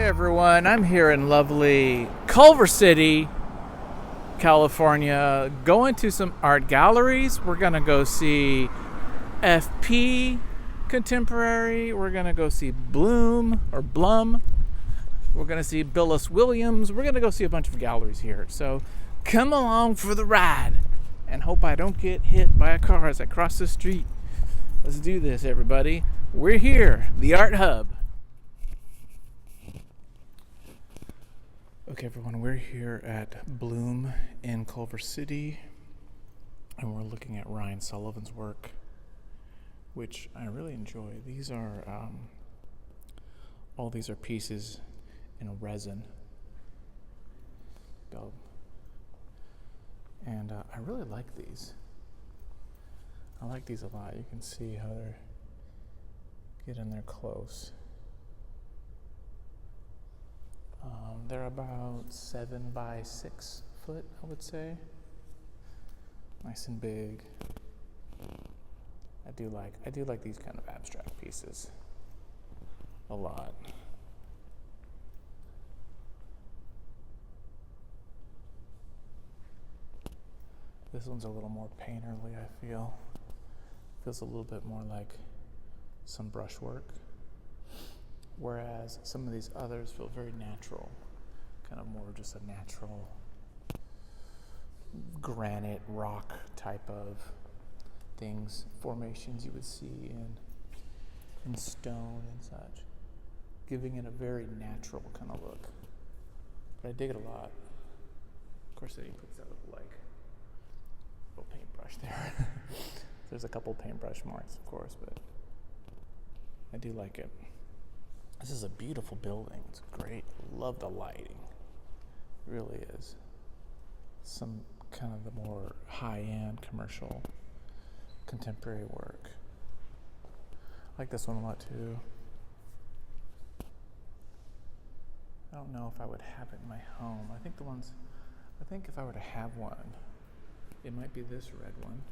everyone, I'm here in lovely Culver City, California, going to some art galleries. We're gonna go see FP Contemporary. We're gonna go see Blum. We're gonna see Billis Williams. We're gonna go see a bunch of galleries here. So come along for the ride and hope I don't get hit by a car as I cross the street. Let's do this, everybody. We're here, the Art Hub. Okay, everyone, we're here at Blum in Culver City, and we're looking at Ryan Sullivan's work, which I really enjoy. These are, all these are pieces in resin. And I really like these. I like these a lot. You can see how they're getting there close. They're about 7 by 6 foot, I would say. Nice and big. I do like these kind of abstract pieces a lot. This one's a little more painterly, I feel. Feels a little bit more like some brushwork. Whereas some of these others feel very natural, kind of more just a natural granite rock type of things, formations you would see in stone and such, giving it a very natural kind of look. But I dig it a lot. Of course, then he puts that little paintbrush there. There's a couple paintbrush marks, of course, but I do like it. This is a beautiful building. It's great. Love the lighting. It really is. Some kind of the more high-end commercial contemporary work. I like this one a lot too. I don't know if I would have it in my home. I think if I were to have one, it might be this red one,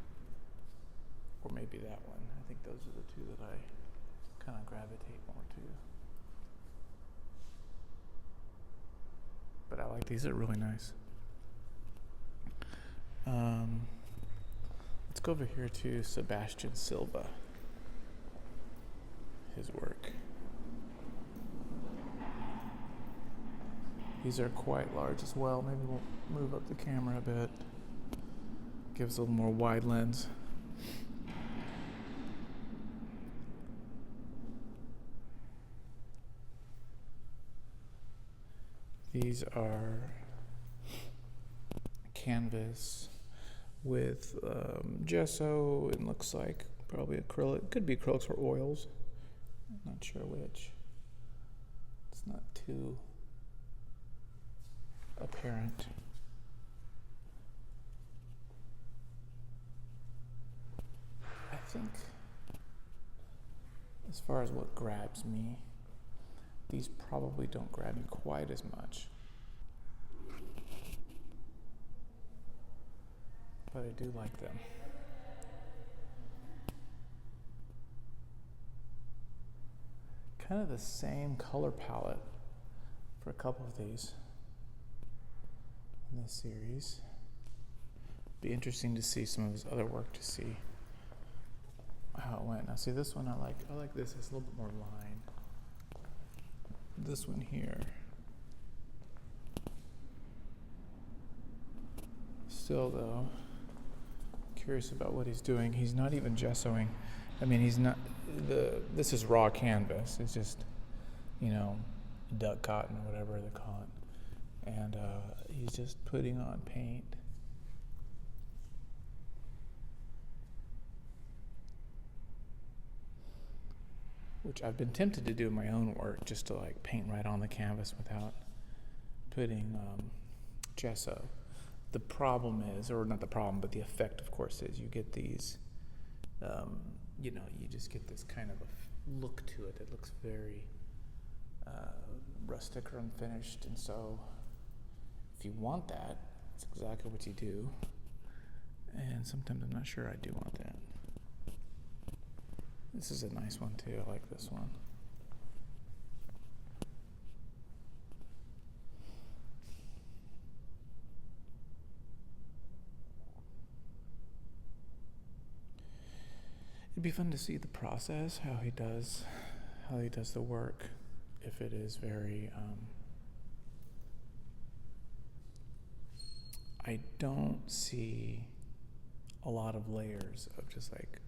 or maybe that one. I think those are the two that I kind of gravitate more to. But I like these, they're really nice. Let's go over here to Sebastian Silva, his work. These are quite large as well. Maybe we'll move up the camera a bit. Gives a little more wide lens. These are canvas with gesso. It looks like probably acrylic. Could be acrylics or oils. I'm not sure which. It's not too apparent. I think as far as what grabs me, these probably don't grab me quite as much. But I do like them. Kind of the same color palette for a couple of these in this series. Be interesting to see some of his other work to see how it went. Now see this one I like this. It's a little bit more line. This one here. Still though, curious about what he's doing. He's not even gessoing. I mean, this is raw canvas. It's just, duck cotton or whatever they call it. And he's just putting on paint. Which I've been tempted to do in my own work, just to paint right on the canvas without putting gesso. The problem is, or not the problem, but the effect, of course, is you get these, you just get this kind of a look to it. It looks very rustic or unfinished, and so if you want that, it's exactly what you do. And sometimes I'm not sure I do want that. This is a nice one too. I like this one. It'd be fun to see the process, how he does the work. If it is very, I don't see a lot of layers of just like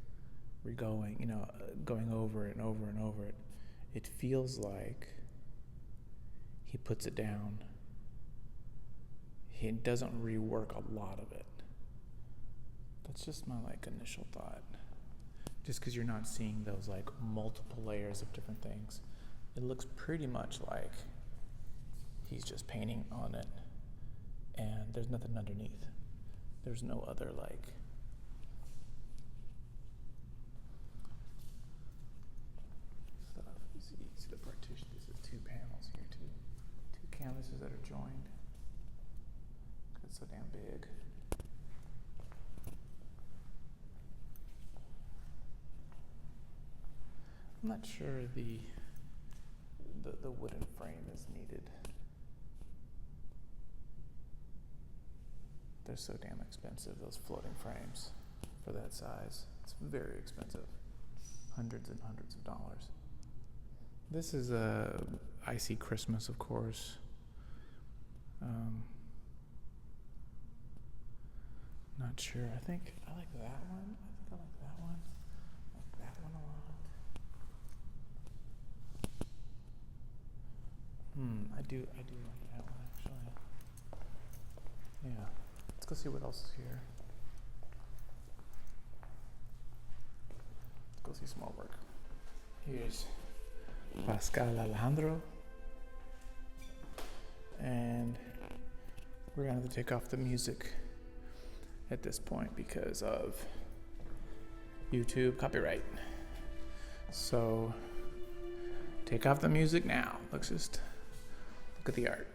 going over it and over and over it. It feels like he puts it down. He doesn't rework a lot of it. That's just my initial thought. Just because you're not seeing those multiple layers of different things. It looks pretty much like he's just painting on it and there's nothing underneath. There's no other stuff. You see the partition. This is 2 panels here too. 2 canvases that are joined. It's so damn big. I'm not sure the wooden frame is needed. They're so damn expensive, those floating frames for that size. It's very expensive. Hundreds and hundreds of dollars. This is I See Christmas, of course. Not sure. I think I like that one. I like that one. I like that one a lot. I do like that one actually. Yeah. Let's go see what else is here. Let's go see some more work. Here's Pascal Alejandro. And we're gonna have to take off the music at this point because of YouTube copyright. So take off the music now. Let's just look at the art.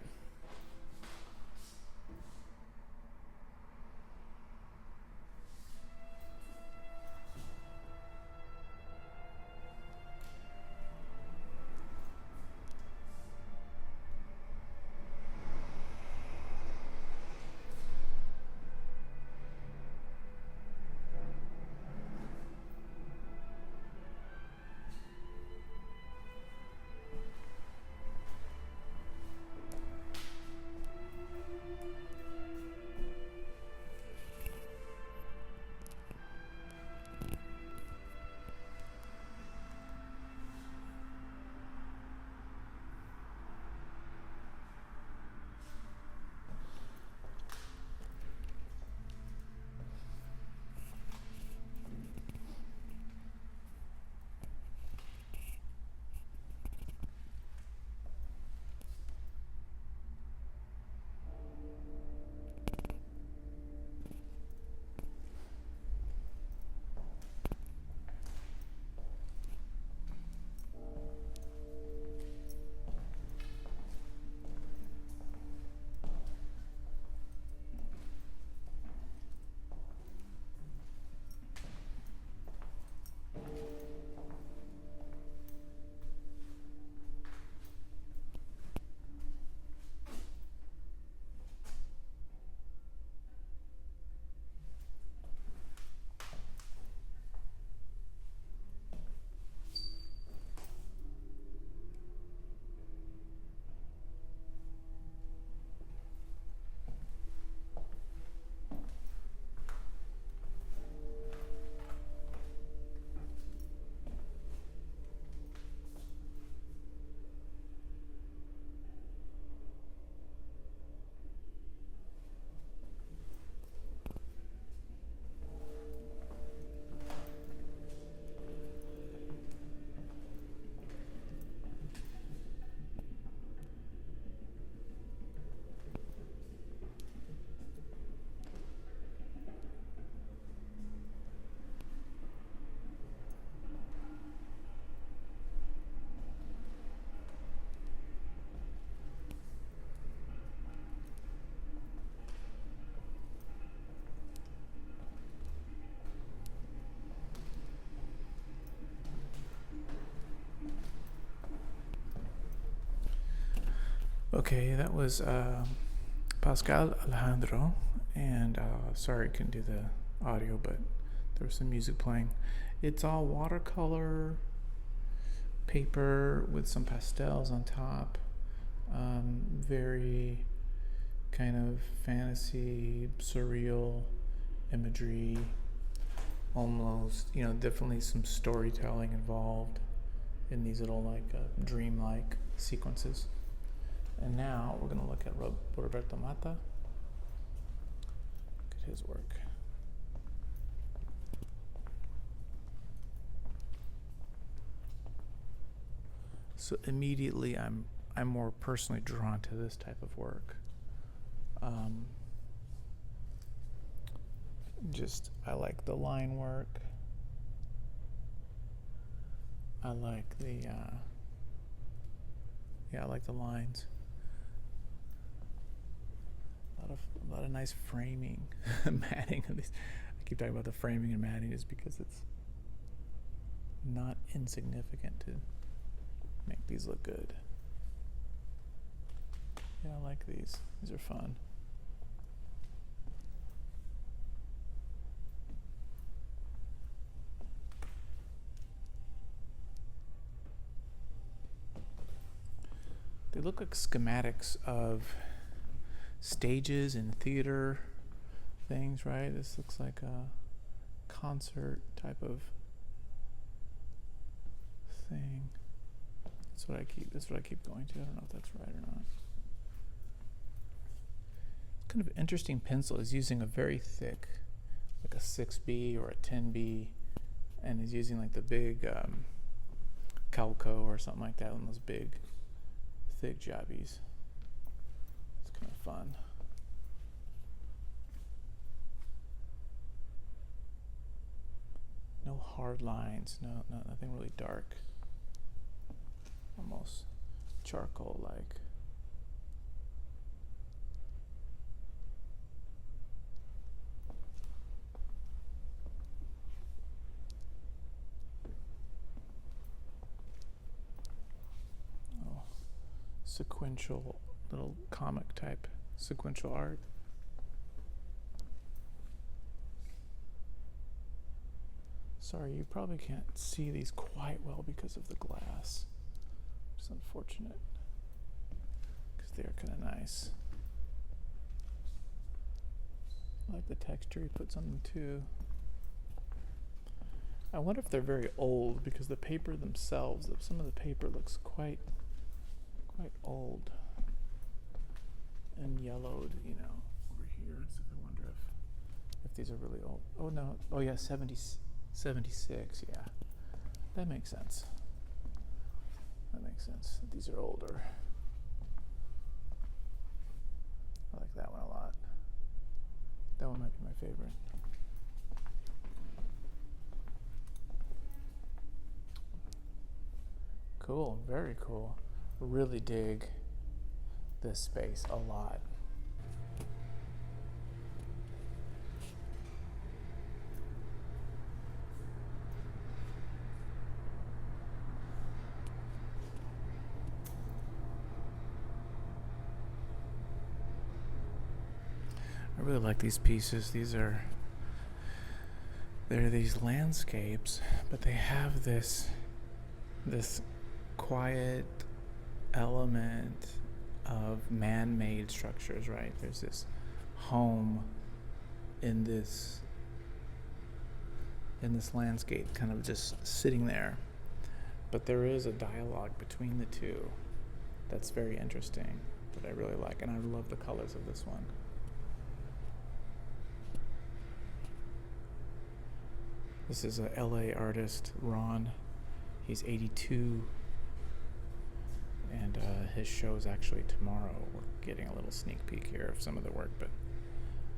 Okay, that was Pascal Alejandro, and sorry I couldn't do the audio, but there's some music playing. It's all watercolor paper with some pastels on top. Very kind of fantasy, surreal imagery, almost, definitely some storytelling involved in these little dreamlike sequences. And now we're going to look at Roberto Mata. Look at his work. So immediately I'm more personally drawn to this type of work. I like the line work. I like I like the lines. A lot of nice framing, matting. I keep talking about the framing and matting is because it's not insignificant to make these look good. Yeah, I like these. These are fun. They look like schematics of stages and theater things, right? This looks like a concert type of thing. That's what I keep going to. I don't know if that's right or not. It's kind of interesting pencil. He's using a very thick, like a 6B or a 10B, and he's using like the big Calco or something like that, one of those big, thick jobbies. It's kind of fun. No hard lines. No, nothing really dark. Almost charcoal-like. Oh, sequential, little comic type sequential art. Sorry, you probably can't see these quite well because of the glass. It's unfortunate because they're kind of nice. I like the texture he puts on them too. I wonder if they're very old because the paper themselves, some of the paper looks quite old and yellowed, over here. So I wonder if these are really old. Oh no, oh yeah, 76, yeah. That makes sense. These are older. I like that one a lot. That one might be my favorite. Cool, very cool. Really dig this space a lot. I really like these pieces. They're these landscapes, but they have this quiet element of man-made structures, right? There's this home in this landscape kind of just sitting there, but there is a dialogue between the two that's very interesting, that I really like, and I love the colors of this one. This is a LA artist, Ron. He's 82, and his show is actually tomorrow. We're getting a little sneak peek here of some of the work, but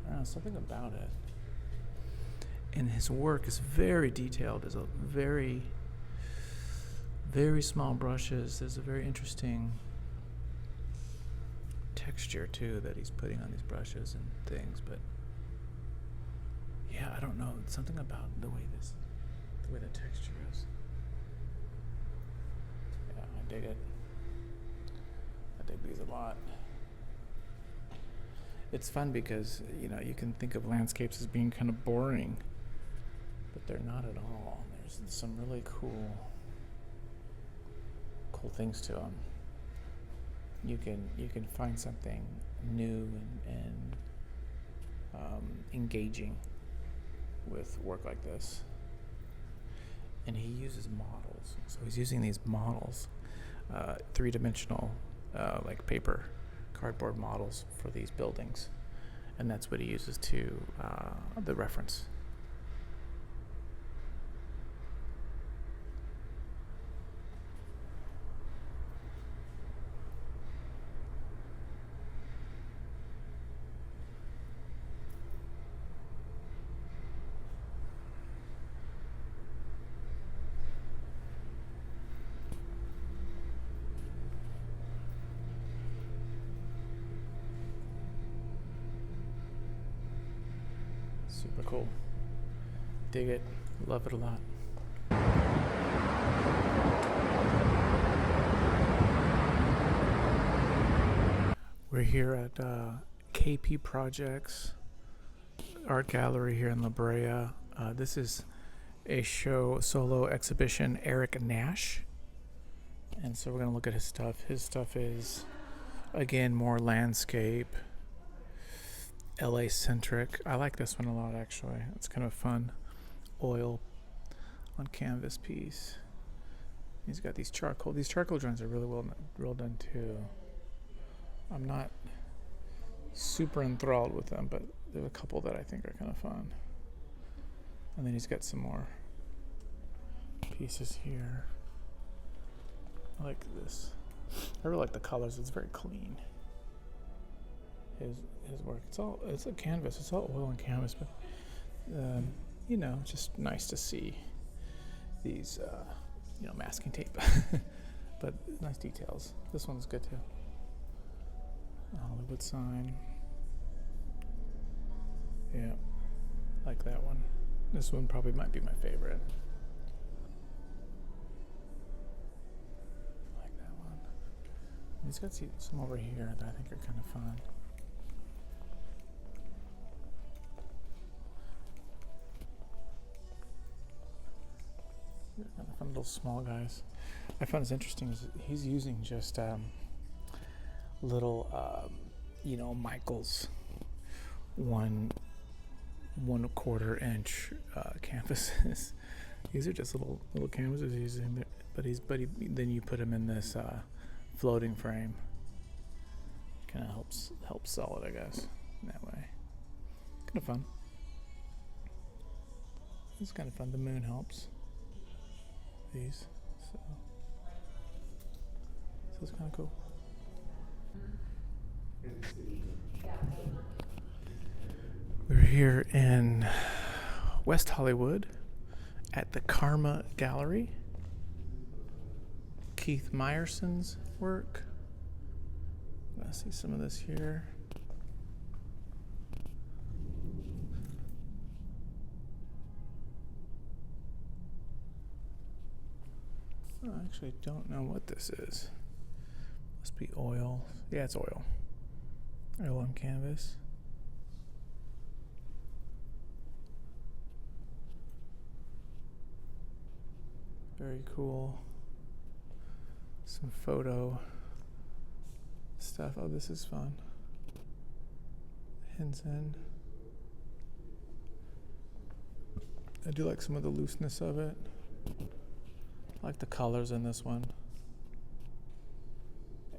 I don't know, something about it. And his work is very detailed. There's a very, very small brushes. There's a very interesting texture too that he's putting on these brushes and things, but yeah, I don't know. Something about the way the texture is. Yeah, I dig it. I dig these a lot. It's fun because, you can think of landscapes as being kind of boring, but they're not at all. There's some really cool things to them. You can find something new and engaging with work like this. And he uses models, so he's using these models, three-dimensional, like paper, cardboard models for these buildings, and that's what he uses to the reference. Super cool. Dig it. Love it a lot. We're here at KP Projects Art Gallery here in La Brea. This is a solo exhibition, Eric Nash. And so we're going to look at his stuff. His stuff is, again, more landscape, LA centric. I like this one a lot, actually. It's kind of fun. Oil on canvas piece. He's got these charcoal. These charcoal drawings are really well done too. I'm not super enthralled with them, but there are a couple that I think are kind of fun. And then he's got some more pieces here. I like this. I really like the colors. It's very clean. His work. It's a canvas. It's all oil and canvas, but just nice to see these masking tape. But nice details. This one's good too. Hollywood sign. Yeah, like that one. This one probably might be my favorite. Like that one. He's got some over here that I think are kind of fun. Kind of fun little small guys. I found this interesting is he's using just little Michael's 1/4 inch canvases. These are just little canvases he's using, but then you put him in this floating frame. Kind of helps sell it, I guess, in that way. Kind of fun. It's kind of fun. The moon helps. These, so it's kind of cool. We're here in West Hollywood at the Karma Gallery. Keith Meyerson's work. I'm gonna see some of this here. I actually don't know what this is. Must be oil. Yeah, it's oil. Oil on canvas. Very cool. Some photo stuff. Oh, this is fun. Henson. I do like some of the looseness of it. I like the colors in this one.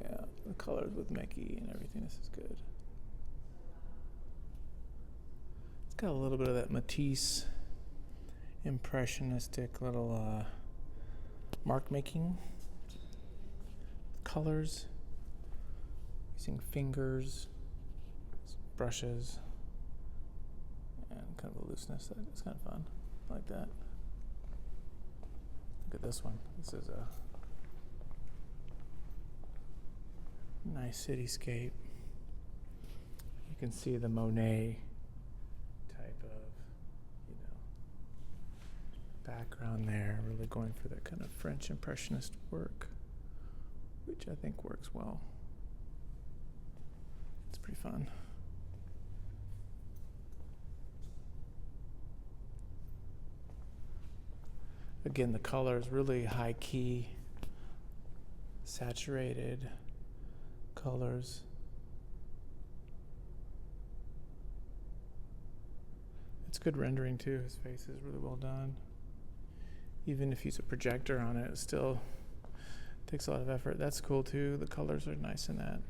Yeah, the colors with Mickey and everything. This is good. It's got a little bit of that Matisse impressionistic little mark making. Colors. Using fingers, brushes, and kind of a looseness. It's kind of fun. I like that. Look at this one. This is a nice cityscape. You can see the Monet type of, background there, really going for that kind of French Impressionist work, which I think works well. It's pretty fun. Again, the color is really high key, saturated colors. It's good rendering too. His face is really well done. Even if you use a projector on it, it still takes a lot of effort. That's cool too. The colors are nice in that.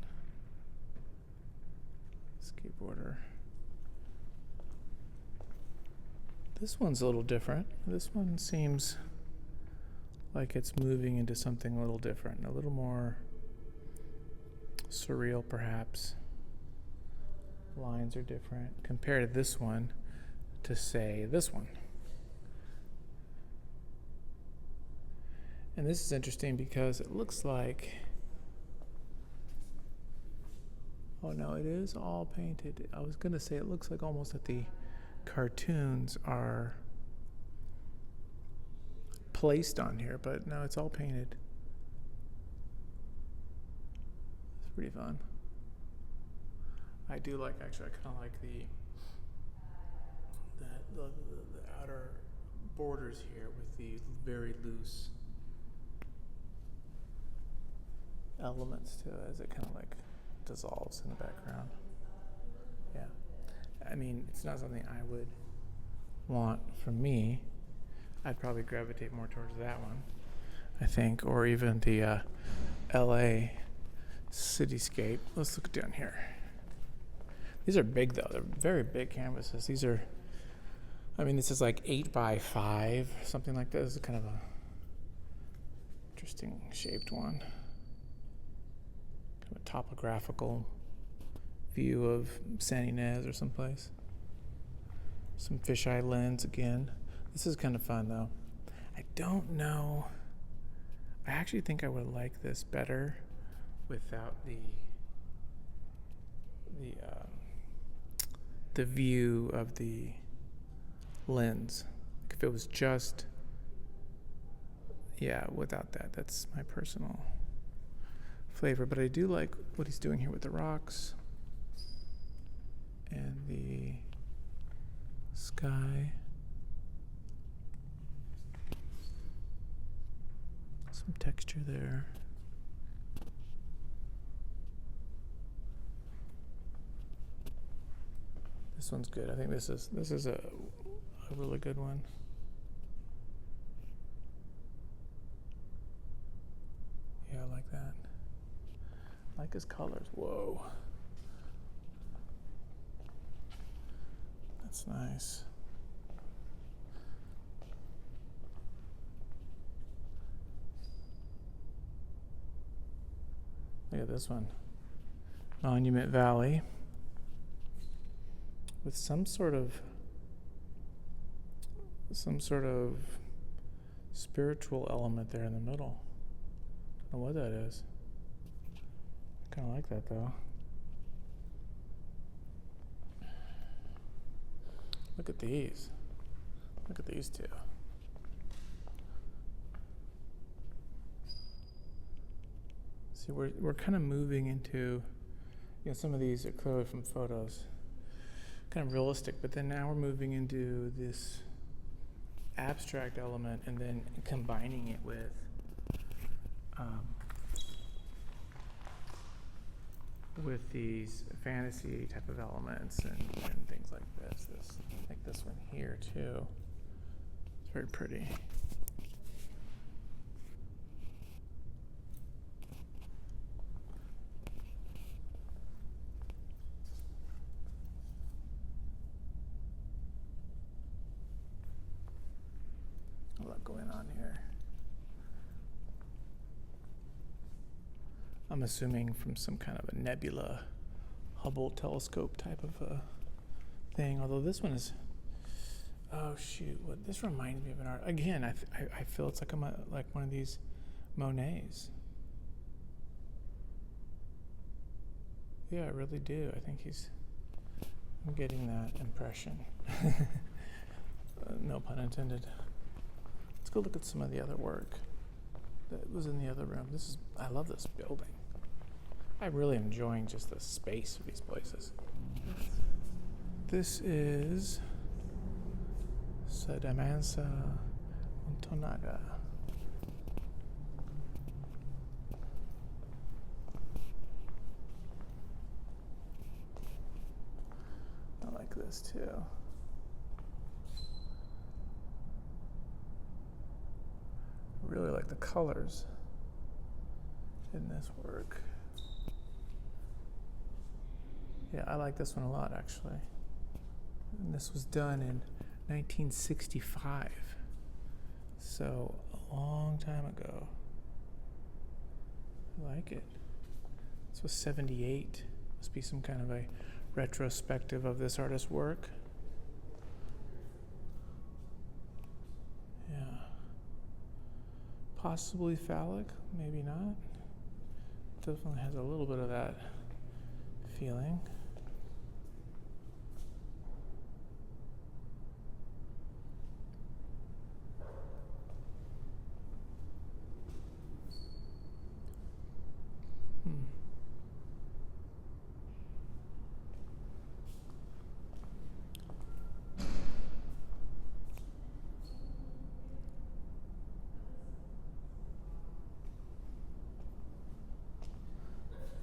Skateboarder. This one's a little different. This one seems like it's moving into something a little different, a little more surreal perhaps. Lines are different compared to this one, to say this one. And this is interesting because it looks like, oh no, it is all painted. I was gonna say it looks like almost that the cartoons are placed on here, but no, it's all painted. It's pretty fun. I do like, actually, I kind of like the outer borders here with the very loose elements to it as it kind of like dissolves in the background. Yeah. I mean, it's not something I would want for me. I'd probably gravitate more towards that one, I think, or even the LA cityscape. Let's look down here. These are big though. They're very big canvases. These are, I mean, this is like 8x5, something like that. This is kind of a interesting shaped one. Kind of a topographical view of San Ynez or someplace. Some fisheye lens again. This is kind of fun though. I don't know. I actually think I would like this better without the view of the lens. If it was just, yeah, without that. That's my personal flavor. But I do like what he's doing here with the rocks and the sky. Some texture there. This one's good. I think this is a really good one. Yeah, I like that. I like his colors. Whoa. That's nice. Look at this one. Monument Valley. With some sort of spiritual element there in the middle. I don't know what that is. I kind of like that though. Look at these. Look at these two. See, we're kind of moving into, you know, some of these are clearly from photos, kind of realistic, but then now we're moving into this abstract element and then combining it with these fantasy type of elements and things like this. Like this one here too. It's very pretty. A lot going on here. I'm assuming from some kind of a nebula Hubble telescope type of a thing. Although this one is, oh shoot, what this reminds me of an art. Again, I feel it's like like one of these Monets. Yeah, I really do. I think I'm getting that impression. No pun intended. Let's go look at some of the other work that was in the other room. I love this building. I'm really enjoying just the space of these places. This is Sadamansa Tonaga. I like this too. I really like the colors in this work. Yeah, I like this one a lot actually. And this was done in 1965. So a long time ago. I like it. This was 78. Must be some kind of a retrospective of this artist's work. Yeah. Possibly phallic, maybe not. Definitely has a little bit of that feeling.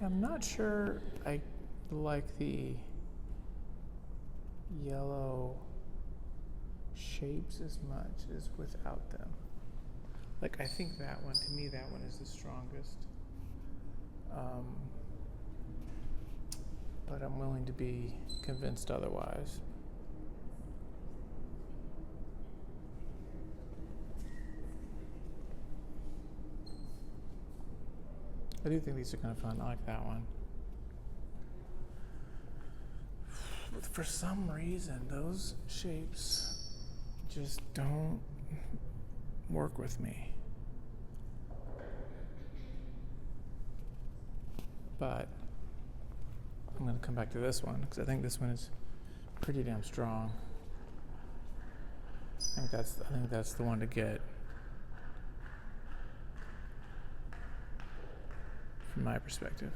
I'm not sure I like the yellow shapes as much as without them. Like, I think that one, to me, that one is the strongest. But I'm willing to be convinced otherwise. I do think these are kind of fun. I like that one. But for some reason, those shapes just don't work with me. But I'm going to come back to this one because I think this one is pretty damn strong. I think that's the one to get from my perspective.